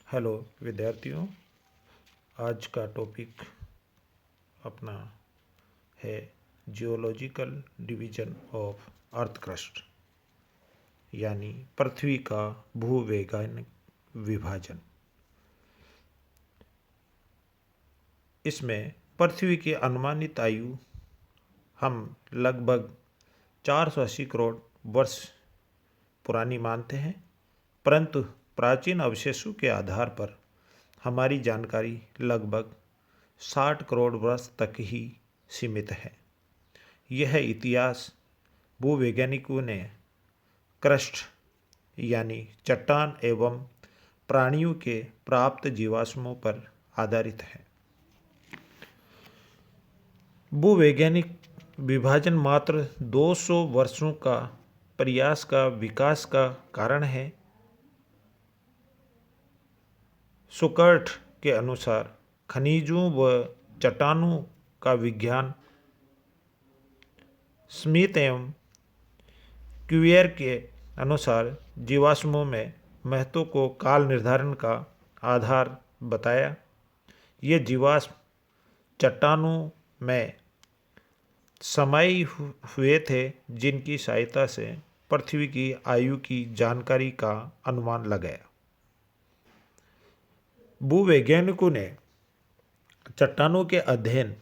Hello विद्यार्थियों, आज का टॉपिक अपना है geological division of earth crust, यानी पृथ्वी का भूवैज्ञानिक विभाजन। इसमें पृथ्वी की अनुमानित आयु हम लगभग 480 करोड़ वर्ष पुरानी मानते हैं, परंतु प्राचीन अवशेषों के आधार पर हमारी जानकारी लगभग 60 करोड़ वर्ष तक ही सीमित है। यह इतिहास भूवैज्ञानिकों ने क्रस्ट यानी चट्टान एवं प्राणियों के प्राप्त जीवाश्मों पर आधारित है। भूवैज्ञानिक विभाजन मात्र 200 वर्षों का प्रयास का विकास का कारण है। सुकर्ट के अनुसार खनिजों व चट्टानों का विज्ञान स्मिथ एवं क्यूएर के अनुसार जीवाश्मों में महत्व को काल निर्धारण का आधार बताया। ये जीवाश्म चट्टानों में समाये हुए थे, जिनकी सहायता से पृथ्वी की आयु की जानकारी का अनुमान लगाया। भूवैज्ञानिकों ने चट्टानों के अध्ययन,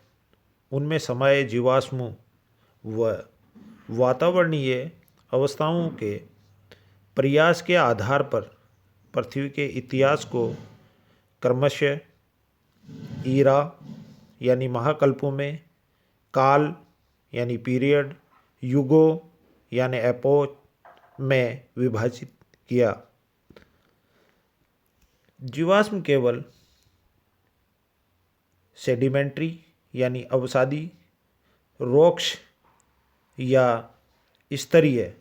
उनमें समाये जीवाश्मों व वातावरणीय अवस्थाओं के प्रयास के आधार पर पृथ्वी के इतिहास को क्रमशः ईरा यानी महाकल्पों में, काल यानी पीरियड, युगों यानी एपोच में विभाजित किया। जीवाश्म केवल सेडिमेंट्री यानी अवसादी रॉक्स या स्तरीय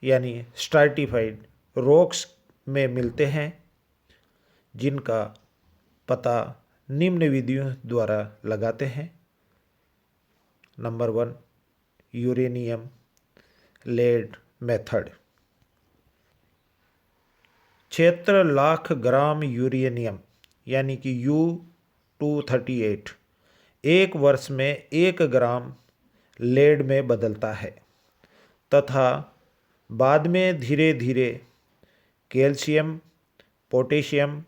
यानी स्ट्राटिफाइड रॉक्स में मिलते हैं, जिनका पता निम्न विधियों द्वारा लगाते हैं। Number 1, uranium lead method. 76 lakh gram uranium यानी कि U-238 एक वर्ष में 1 ग्राम लेड में बदलता है तथा बाद में धीरे धीरे कैल्शियम, पोटेशियम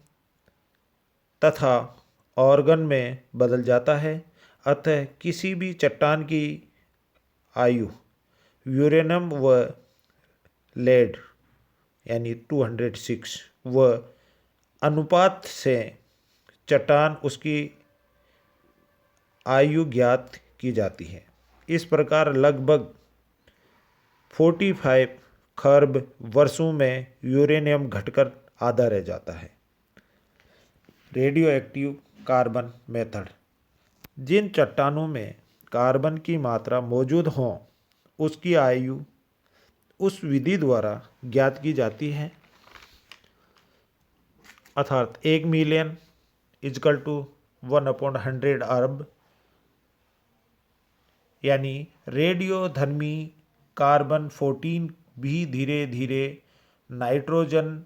तथा ऑर्गन में बदल जाता है। अतः किसी भी चट्टान की आयु यूरेनियम व लेड यानी 206 व अनुपात से चट्टान उसकी आयु ज्ञात की जाती है। इस प्रकार लगभग 45 खर्ब वर्षों में यूरेनियम घटकर आधा रह जाता है। Radioactive carbon method. जिन चट्टानों में कार्बन की मात्रा मौजूद हो, उसकी आयु उस विधि द्वारा ज्ञात की जाती है, अर्थात 1 मिलियन इजकल टू 1/100 अरब, यानी रेडियोधर्मी कार्बन 14 भी धीरे धीरे नाइट्रोजन,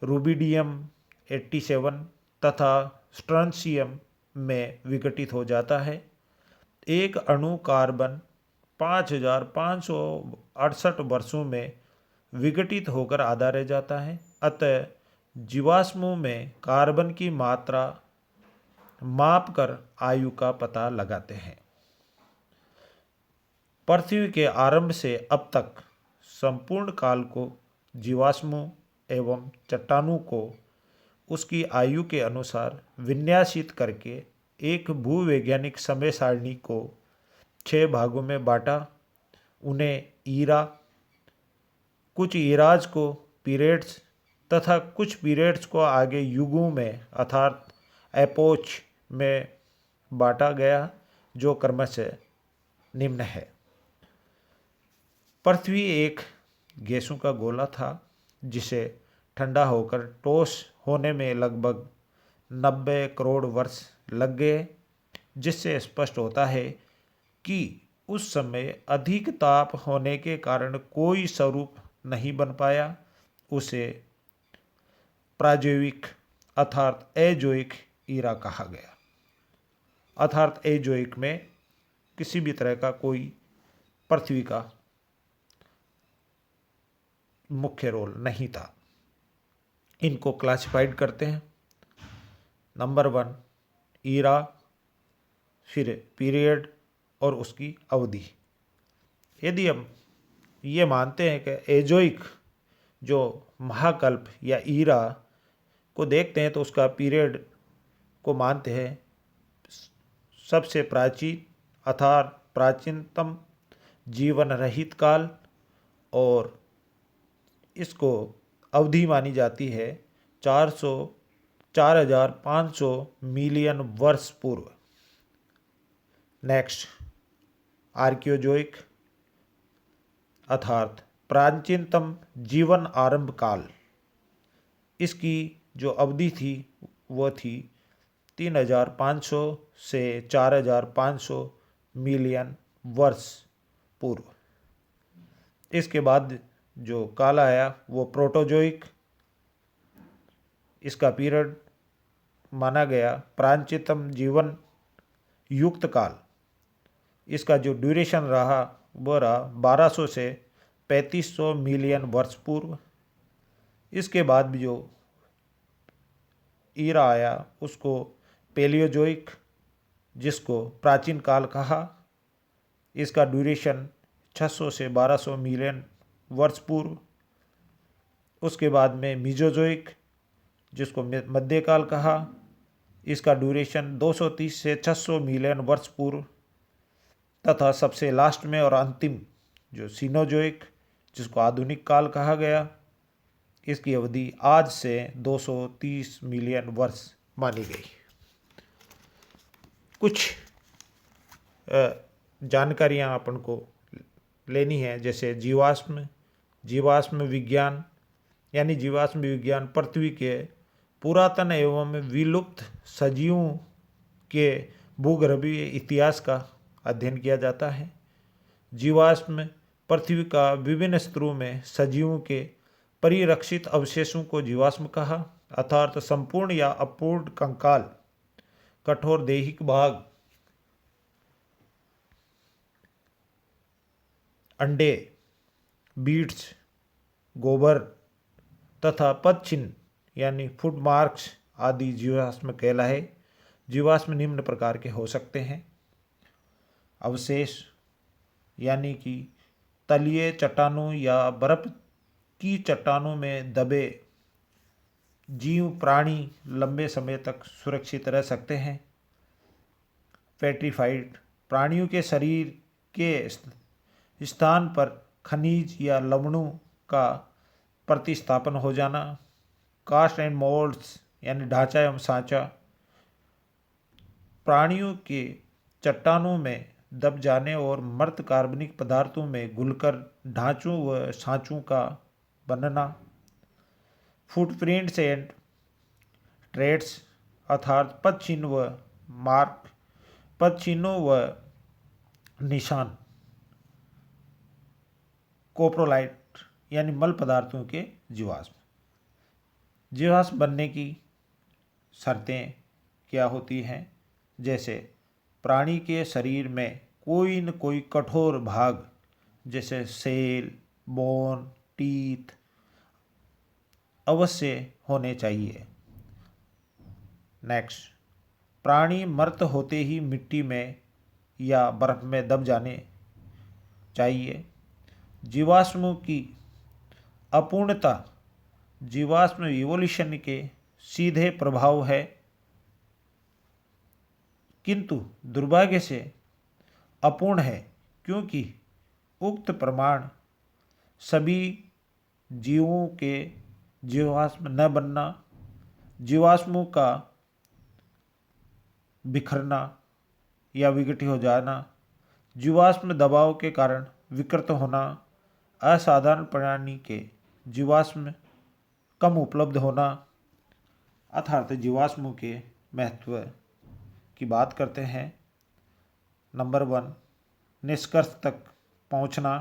रुबिडियम 87 तथा स्ट्रोंशियम में विघटित हो जाता है। एक अणु कार्बन 5568 वर्षों में विघटित होकर आधा रह जाता है। अतः जीवाश्मों में कार्बन की मात्रा मापकर आयु का पता लगाते हैं। पृथ्वी के आरंभ से अब तक संपूर्ण काल को जीवाश्मों एवं चट्टानों को उसकी आयु के अनुसार विन्यासित करके एक भूवैज्ञानिक समय सारणी को 6 भागों में बांटा। उन्हें ईरा, कुछ ईराज को पीरियड्स तथा कुछ पीरियड्स को आगे युगों में अर्थात एपोच में बांटा गया, जो क्रमशः निम्न है। पृथ्वी एक गैसों का गोला था, जिसे ठंडा होकर ठोस होने में लगभग 90 करोड़ वर्ष लग गए, जिससे स्पष्ट होता है कि उस समय अधिक ताप होने के कारण कोई स्वरूप नहीं बन पाया। उसे प्राजैविक अर्थात एजोइक ईरा कहा गया। अर्थात एजोइक में किसी भी तरह का कोई पृथ्वी का मुख्य रोल नहीं था। इनको क्लासिफाइड करते हैं। नंबर 1 ईरा, फिर पीरियड और उसकी अवधि। यदि हम ये मानते हैं कि एजोइक जो महाकल्प या ईरा को देखते हैं तो उसका पीरियड को मानते हैं सबसे प्राचीन अर्थात प्राचीनतम जीवन रहित काल, और इसको अवधि मानी जाती है 4,500 मिलियन वर्ष पूर्व। नेक्स्ट आर्कियोजोइक अर्थात प्राचीनतम जीवन आरंभ काल। इसकी जो अवधि थी वह थी 3,500 से 4,500 मिलियन वर्ष पूर्व। इसके बाद जो काल आया वो प्रोटोजोइक। इसका पीरियड माना गया प्राचीनतम जीवन युक्त काल। इसका जो ड्यूरेशन रहा वह रहा 1200 से 3500 मिलियन वर्ष पूर्व। इसके बाद भी जो ईरा आया उसको पेलियोजोइक, जिसको प्राचीन काल कहा। इसका ड्यूरेशन 600 से 1200 मिलियन वर्ष पूर्व। उसके बाद में मीजोजोइक, जिसको मध्यकाल कहा। इसका ड्यूरेशन 230 से 600 मिलियन वर्ष पूर्व। तथा सबसे लास्ट में और अंतिम जो सीनोजोइक, जिसको आधुनिक काल कहा गया, इसकी अवधि आज से 230 मिलियन वर्ष मानी गई। कुछ जानकारियाँ अपन को लेनी है, जैसे जीवाश्म विज्ञान, यानी जीवाश्म विज्ञान पृथ्वी के पुरातन एवं विलुप्त सजीवों के भूगर्भीय इतिहास का अध्ययन किया जाता है। जीवाश्म पृथ्वी का विभिन्न स्तरों में सजीवों के परिरक्षित अवशेषों को जीवाश्म कहा, अर्थात संपूर्ण या अपूर्ण कंकाल, कठोर दैहिक भाग, अंडे, बीड्स, गोबर तथा पदचिन्ह यानी फुट मार्क्स आदि जीवाश्म कहलाए। जीवाश्म निम्न प्रकार के हो सकते हैं। अवशेष यानी कि तलीय चट्टानों या बर्फ की चट्टानों में दबे जीव प्राणी लंबे समय तक सुरक्षित रह सकते हैं। पेट्रीफाइड प्राणियों के शरीर के स्थान पर खनिज या लवणों का प्रतिस्थापन हो जाना। कास्ट एंड मोल्ड्स यानी ढांचा एवं सांचा प्राणियों के चट्टानों में दब जाने और मृत कार्बनिक पदार्थों में घुलकर ढांचों व सांचों का बनना। फुटप्रिंट्स एंड ट्रेड्स अर्थात पदचिन्ह व मार्क, पदचिन्हों व निशान। कोप्रोलाइट यानी मल पदार्थों के जीवाश्म। जीवाश्म बनने की शर्तें क्या होती हैं, जैसे प्राणी के शरीर में कोई न कोई कठोर भाग जैसे सेल, बोन, टीथ अवश्य होने चाहिए। नेक्स्ट, प्राणी मृत होते ही मिट्टी में या बर्फ में दब जाने चाहिए। जीवाश्मों की अपूर्णता जीवाश्म इवोल्यूशन के सीधे प्रभाव है, किंतु दुर्भाग्य से अपूर्ण है, क्योंकि उक्त प्रमाण सभी जीवों के जीवाश्म न बनना, जीवाश्मों का बिखरना या विघटित हो जाना, जीवाश्म दबाव के कारण विकृत होना, असाधारण प्राणी के जीवाश्म कम उपलब्ध होना। अर्थात जीवाश्मों के महत्व की बात करते हैं। नंबर 1, निष्कर्ष तक पहुंचना।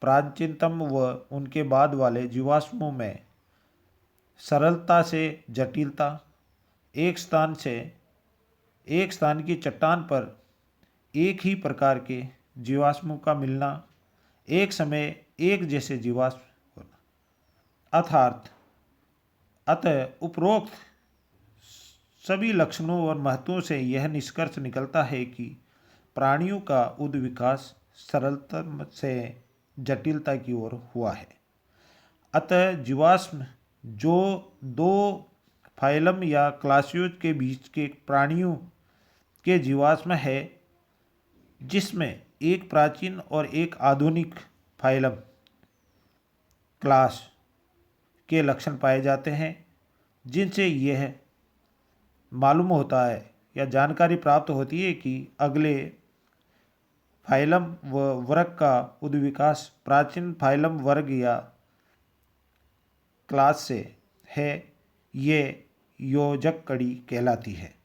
प्राचीनतम व उनके बाद वाले जीवाश्मों में सरलता से जटिलता, एक स्थान की चट्टान पर एक ही प्रकार के जीवाश्मों का मिलना, एक समय एक जैसे जीवाश्म होना। अतः उपरोक्त सभी लक्षणों और महत्वों से यह निष्कर्ष निकलता है कि प्राणियों का उद्विकास सरलता से जटिलता की ओर हुआ है। अतः जीवाश्म जो दो फाइलम या क्लासियों के बीच के प्राणियों के जीवाश्म है, जिसमें एक प्राचीन और एक आधुनिक फाइलम क्लास के लक्षण पाए जाते हैं, जिनसे यह मालूम होता है या जानकारी प्राप्त होती है कि अगले फाइलम व वर्ग का उद्विकास प्राचीन फाइलम वर्ग या क्लास से है। ये योजक कड़ी कहलाती है।